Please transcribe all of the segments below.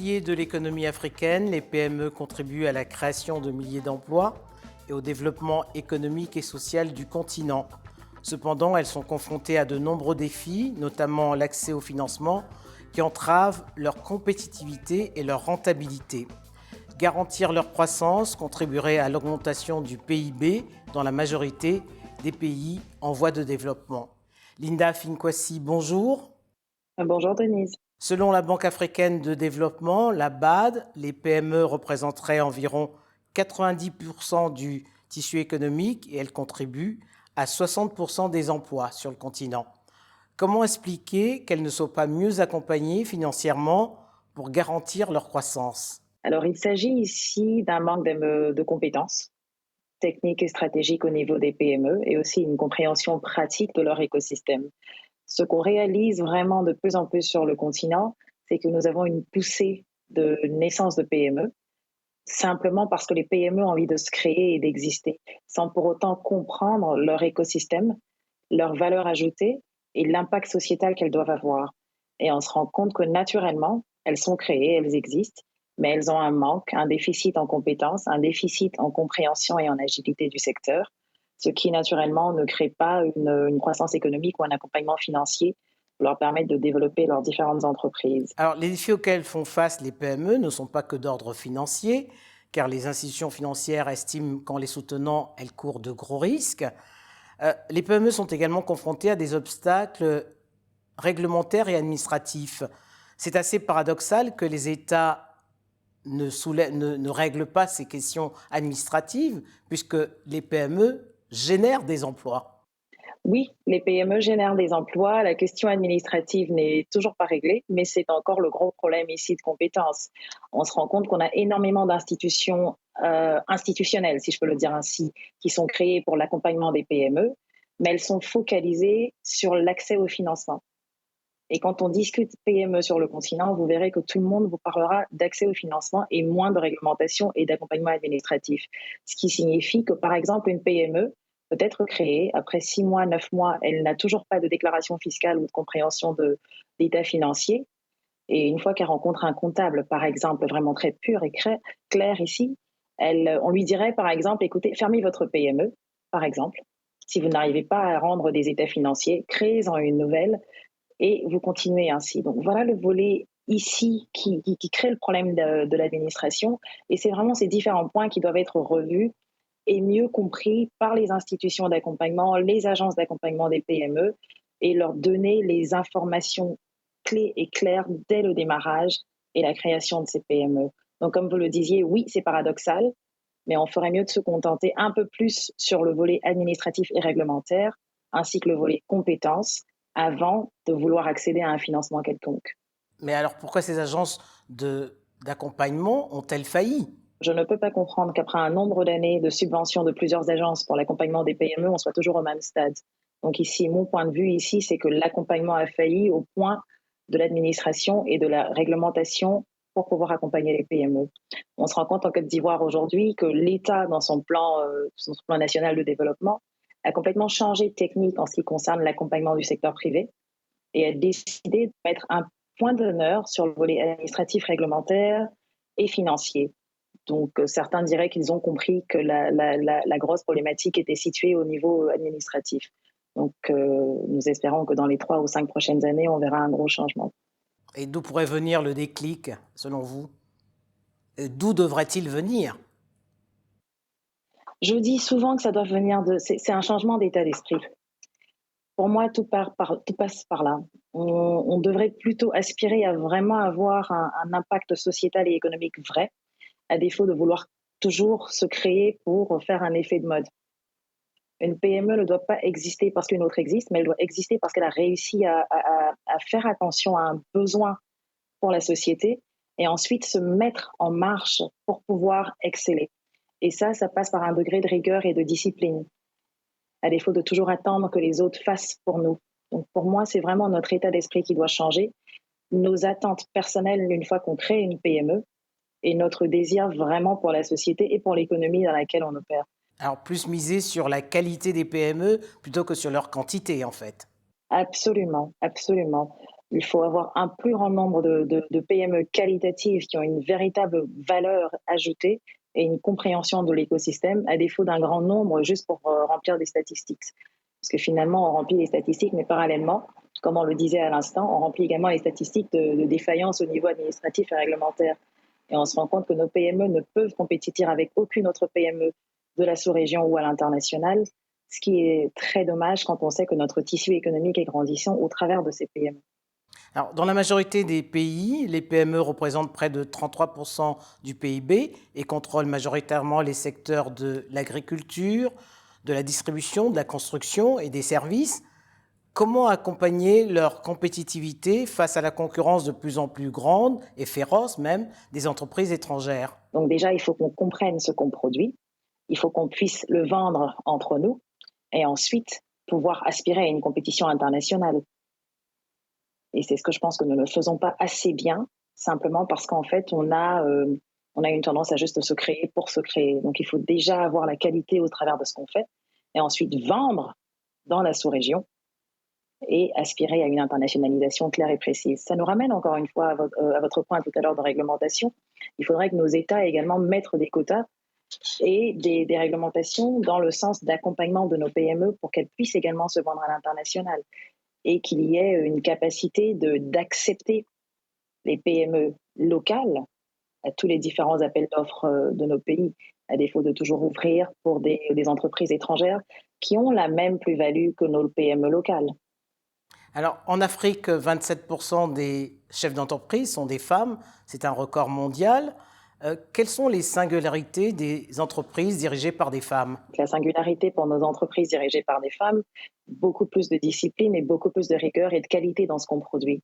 piliers de l'économie africaine, les PME contribuent à la création de milliers d'emplois et au développement économique et social du continent. Cependant, elles sont confrontées à de nombreux défis, notamment l'accès au financement, qui entravent leur compétitivité et leur rentabilité. Garantir leur croissance contribuerait à l'augmentation du PIB dans la majorité des pays en voie de développement. Linda Finkwasi, bonjour. Bonjour Denise. Selon la Banque africaine de développement, la BAD, les PME représenteraient environ 90% du tissu économique et elles contribuent à 60% des emplois sur le continent. Comment expliquer qu'elles ne soient pas mieux accompagnées financièrement pour garantir leur croissance ? Alors il s'agit ici d'un manque de compétences techniques et stratégiques au niveau des PME et aussi une compréhension pratique de leur écosystème. Ce qu'on réalise vraiment de plus en plus sur le continent, c'est que nous avons une poussée de naissance de PME, simplement parce que les PME ont envie de se créer et d'exister, sans pour autant comprendre leur écosystème, leur valeur ajoutée et l'impact sociétal qu'elles doivent avoir. Et on se rend compte que naturellement, elles sont créées, elles existent, mais elles ont un manque, un déficit en compétences, un déficit en compréhension et en agilité du secteur, ce qui naturellement ne crée pas une croissance économique ou un accompagnement financier pour leur permettre de développer leurs différentes entreprises. Alors, les défis auxquels font face les PME ne sont pas que d'ordre financier, car les institutions financières estiment qu'en les soutenant, elles courent de gros risques. Les PME sont également confrontées à des obstacles réglementaires et administratifs. C'est assez paradoxal que les États ne règlent pas ces questions administratives, puisque les PME génèrent des emplois. Oui, les PME génèrent des emplois, la question administrative n'est toujours pas réglée, mais c'est encore le gros problème ici de compétences. On se rend compte qu'on a énormément d'institutions institutionnelles, si je peux le dire ainsi, qui sont créées pour l'accompagnement des PME, mais elles sont focalisées sur l'accès au financement. Et quand on discute PME sur le continent, vous verrez que tout le monde vous parlera d'accès au financement et moins de réglementation et d'accompagnement administratif. Ce qui signifie que, par exemple, une PME peut être créée, après 6 mois, 9 mois, elle n'a toujours pas de déclaration fiscale ou de compréhension d'état financier. Et une fois qu'elle rencontre un comptable, par exemple, vraiment très pur et clair ici, on lui dirait, par exemple, écoutez, fermez votre PME, par exemple. Si vous n'arrivez pas à rendre des états financiers, créez-en une nouvelle et vous continuez ainsi. Donc voilà le volet ici qui crée le problème de l'administration. Et c'est vraiment ces différents points qui doivent être revus et mieux compris par les institutions d'accompagnement, les agences d'accompagnement des PME et leur donner les informations clés et claires dès le démarrage et la création de ces PME. Donc comme vous le disiez, oui, c'est paradoxal, mais on ferait mieux de se contenter un peu plus sur le volet administratif et réglementaire, ainsi que le volet compétences, avant de vouloir accéder à un financement quelconque. Mais alors pourquoi ces agences d'accompagnement ont-elles failli ? Je ne peux pas comprendre qu'après un nombre d'années de subventions de plusieurs agences pour l'accompagnement des PME, on soit toujours au même stade. Donc ici, mon point de vue ici, c'est que l'accompagnement a failli au point de l'administration et de la réglementation pour pouvoir accompagner les PME. On se rend compte en Côte d'Ivoire aujourd'hui que l'État, dans son plan national de développement, a complètement changé de technique en ce qui concerne l'accompagnement du secteur privé et a décidé de mettre un point d'honneur sur le volet administratif, réglementaire et financier. Donc certains diraient qu'ils ont compris que la grosse problématique était située au niveau administratif. Donc nous espérons que dans les 3 ou 5 prochaines années, on verra un gros changement. Et d'où pourrait venir le déclic, selon vous ? D'où devrait-il venir ? Je dis souvent que ça doit venir c'est un changement d'état d'esprit. Pour moi, tout passe par là. On devrait plutôt aspirer à vraiment avoir un impact sociétal et économique vrai, à défaut de vouloir toujours se créer pour faire un effet de mode. Une PME ne doit pas exister parce qu'une autre existe, mais elle doit exister parce qu'elle a réussi à faire attention à un besoin pour la société et ensuite se mettre en marche pour pouvoir exceller. Et ça passe par un degré de rigueur et de discipline, à défaut de toujours attendre que les autres fassent pour nous. Donc pour moi, c'est vraiment notre état d'esprit qui doit changer, nos attentes personnelles une fois qu'on crée une PME et notre désir vraiment pour la société et pour l'économie dans laquelle on opère. Alors plus miser sur la qualité des PME plutôt que sur leur quantité, en fait. Absolument, absolument. Il faut avoir un plus grand nombre de PME qualitatives qui ont une véritable valeur ajoutée et une compréhension de l'écosystème, à défaut d'un grand nombre juste pour remplir des statistiques. Parce que finalement, on remplit les statistiques, mais parallèlement, comme on le disait à l'instant, on remplit également les statistiques de défaillance au niveau administratif et réglementaire. Et on se rend compte que nos PME ne peuvent compétir avec aucune autre PME de la sous-région ou à l'international, ce qui est très dommage quand on sait que notre tissu économique est grandissant au travers de ces PME. Alors, dans la majorité des pays, les PME représentent près de 33% du PIB et contrôlent majoritairement les secteurs de l'agriculture, de la distribution, de la construction et des services. Comment accompagner leur compétitivité face à la concurrence de plus en plus grande et féroce même des entreprises étrangères? Donc déjà, il faut qu'on comprenne ce qu'on produit, il faut qu'on puisse le vendre entre nous et ensuite pouvoir aspirer à une compétition internationale. Et c'est ce que je pense que nous ne faisons pas assez bien, simplement parce qu'en fait, on a une tendance à juste se créer pour se créer. Donc il faut déjà avoir la qualité au travers de ce qu'on fait et ensuite vendre dans la sous-région et aspirer à une internationalisation claire et précise. Ça nous ramène encore une fois à votre point tout à l'heure de réglementation. Il faudrait que nos États également mettent des quotas et des réglementations dans le sens d'accompagnement de nos PME pour qu'elles puissent également se vendre à l'international et qu'il y ait une capacité d'accepter les PME locales à tous les différents appels d'offres de nos pays, à défaut de toujours ouvrir pour des entreprises étrangères qui ont la même plus-value que nos PME locales. Alors, en Afrique, 27% des chefs d'entreprise sont des femmes. C'est un record mondial. Quelles sont les singularités des entreprises dirigées par des femmes? La singularité pour nos entreprises dirigées par des femmes, beaucoup plus de discipline et beaucoup plus de rigueur et de qualité dans ce qu'on produit.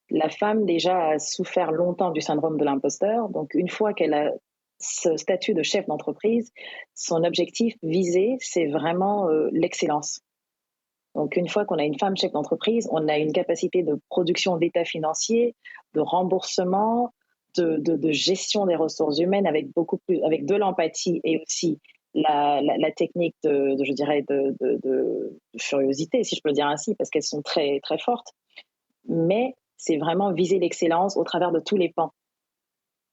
La femme, déjà, a souffert longtemps du syndrome de l'imposteur. Donc, une fois qu'elle a ce statut de chef d'entreprise, son objectif visé, c'est vraiment l'excellence. Donc, une fois qu'on a une femme chef d'entreprise, on a une capacité de production d'état financier, de remboursement, de gestion des ressources humaines avec beaucoup plus, avec de l'empathie et aussi la technique je dirais, de furiosité, si je peux le dire ainsi, parce qu'elles sont très, très fortes. Mais c'est vraiment viser l'excellence au travers de tous les pans,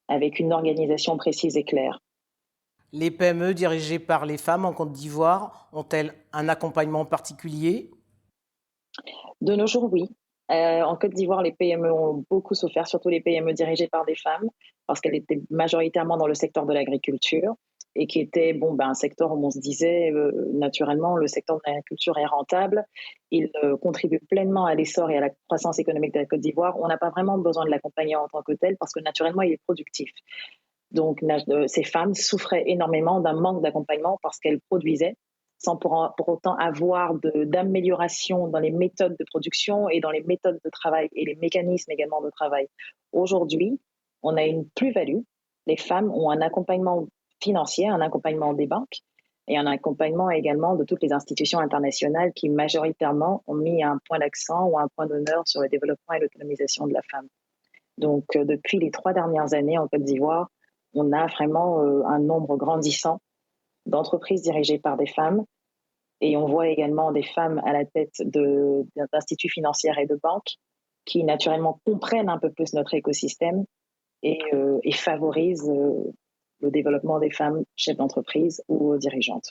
avec une organisation précise et claire. Les PME dirigées par les femmes en Côte d'Ivoire ont-elles un accompagnement particulier? De nos jours, oui. En Côte d'Ivoire, les PME ont beaucoup souffert, surtout les PME dirigées par des femmes, parce qu'elles étaient majoritairement dans le secteur de l'agriculture et qui était un secteur où on se disait naturellement le secteur de l'agriculture est rentable, il contribue pleinement à l'essor et à la croissance économique de la Côte d'Ivoire. On n'a pas vraiment besoin de l'accompagner en tant que tel parce que naturellement il est productif. Donc ces femmes souffraient énormément d'un manque d'accompagnement parce qu'elles produisaient sans pour autant avoir d'amélioration dans les méthodes de production et dans les méthodes de travail et les mécanismes également de travail. Aujourd'hui, on a une plus-value. Les femmes ont un accompagnement financier, un accompagnement des banques et un accompagnement également de toutes les institutions internationales qui majoritairement ont mis un point d'accent ou un point d'honneur sur le développement et l'autonomisation de la femme. Donc, depuis les 3 dernières années en Côte d'Ivoire, on a vraiment un nombre grandissant d'entreprises dirigées par des femmes. Et on voit également des femmes à la tête d'instituts financiers et de banques qui naturellement comprennent un peu plus notre écosystème et favorisent le développement des femmes chefs d'entreprise ou dirigeantes.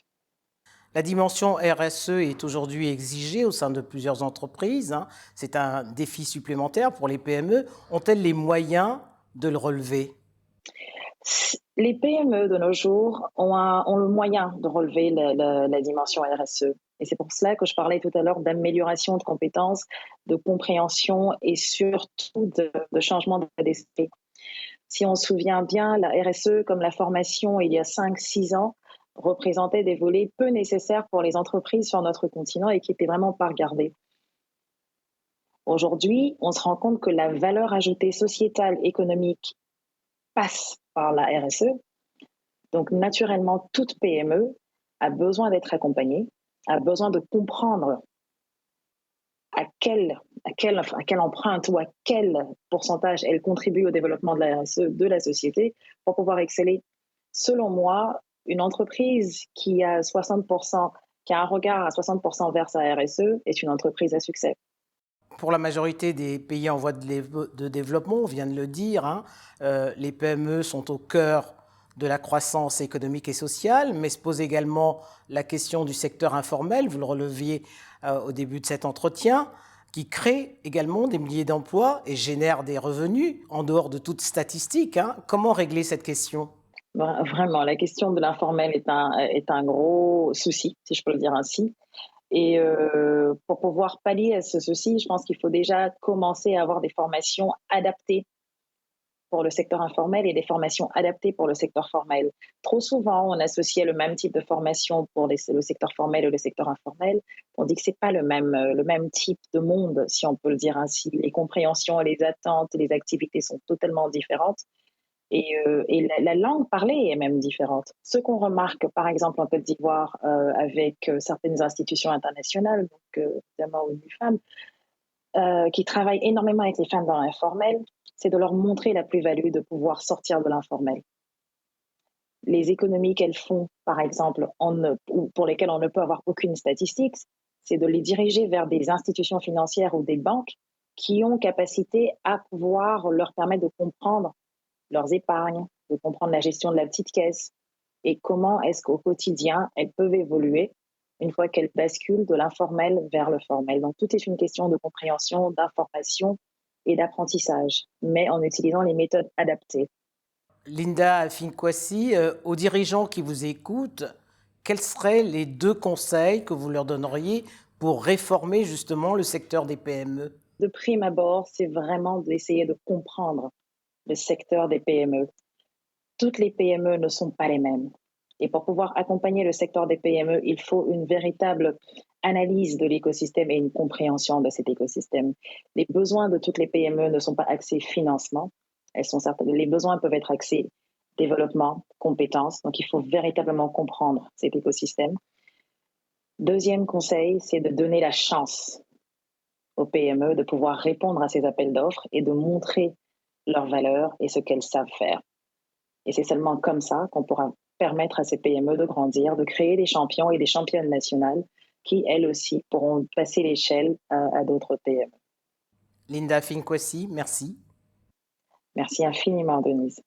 La dimension RSE est aujourd'hui exigée au sein de plusieurs entreprises. C'est un défi supplémentaire pour les PME. Ont-elles les moyens de le relever? Les PME de nos jours ont le moyen de relever la dimension RSE. Et c'est pour cela que je parlais tout à l'heure d'amélioration de compétences, de compréhension et surtout de changement d'état d'esprit. Si on se souvient bien, la RSE, comme la formation il y a 5-6 ans, représentait des volets peu nécessaires pour les entreprises sur notre continent et qui n'étaient vraiment pas regardés. Aujourd'hui, on se rend compte que la valeur ajoutée sociétale, économique passe par la RSE. Donc, naturellement, toute PME a besoin d'être accompagnée, a besoin de comprendre à quelle empreinte ou à quel pourcentage elle contribue au développement de la RSE de la société pour pouvoir exceller. Selon moi, une entreprise qui a 60%, qui a un regard à 60% vers sa RSE est une entreprise à succès. Pour la majorité des pays en voie de développement, on vient de le dire, hein, les PME sont au cœur de la croissance économique et sociale, mais se pose également la question du secteur informel, vous le releviez au début de cet entretien, qui crée également des milliers d'emplois et génère des revenus en dehors de toute statistique, hein. Comment régler cette question? Vraiment, la question de l'informel est un gros souci, si je peux le dire ainsi. Et pour pouvoir pallier à ce souci, je pense qu'il faut déjà commencer à avoir des formations adaptées pour le secteur informel et des formations adaptées pour le secteur formel. Trop souvent, on associait le même type de formation pour le secteur formel et le secteur informel. On dit que c'est pas le même type de monde, si on peut le dire ainsi. Les compréhensions, les attentes et les activités sont totalement différentes. Et la langue parlée est même différente. Ce qu'on remarque, par exemple, en Côte d'Ivoire, avec certaines institutions internationales, donc notamment ONU-Femmes, qui travaillent énormément avec les femmes dans l'informel, c'est de leur montrer la plus-value de pouvoir sortir de l'informel. Les économies qu'elles font, par exemple, ou pour lesquelles on ne peut avoir aucune statistique, c'est de les diriger vers des institutions financières ou des banques qui ont capacité à pouvoir leur permettre de comprendre leurs épargnes, de comprendre la gestion de la petite caisse et comment est-ce qu'au quotidien, elles peuvent évoluer une fois qu'elles basculent de l'informel vers le formel. Donc, tout est une question de compréhension, d'information et d'apprentissage, mais en utilisant les méthodes adaptées. Linda Finkwasi, aux dirigeants qui vous écoutent, quels seraient les 2 conseils que vous leur donneriez pour réformer justement le secteur des PME? De prime abord, c'est vraiment d'essayer de comprendre le secteur des PME. Toutes les PME ne sont pas les mêmes. Et pour pouvoir accompagner le secteur des PME, il faut une véritable analyse de l'écosystème et une compréhension de cet écosystème. Les besoins de toutes les PME ne sont pas axés financement. Les besoins peuvent être axés développement, compétences. Donc, il faut véritablement comprendre cet écosystème. Deuxième conseil, c'est de donner la chance aux PME de pouvoir répondre à ces appels d'offres et de montrer leurs valeurs et ce qu'elles savent faire. Et c'est seulement comme ça qu'on pourra permettre à ces PME de grandir, de créer des champions et des championnes nationales qui, elles aussi, pourront passer l'échelle à d'autres PME. Linda Finkwasi, merci. Merci infiniment, Denise.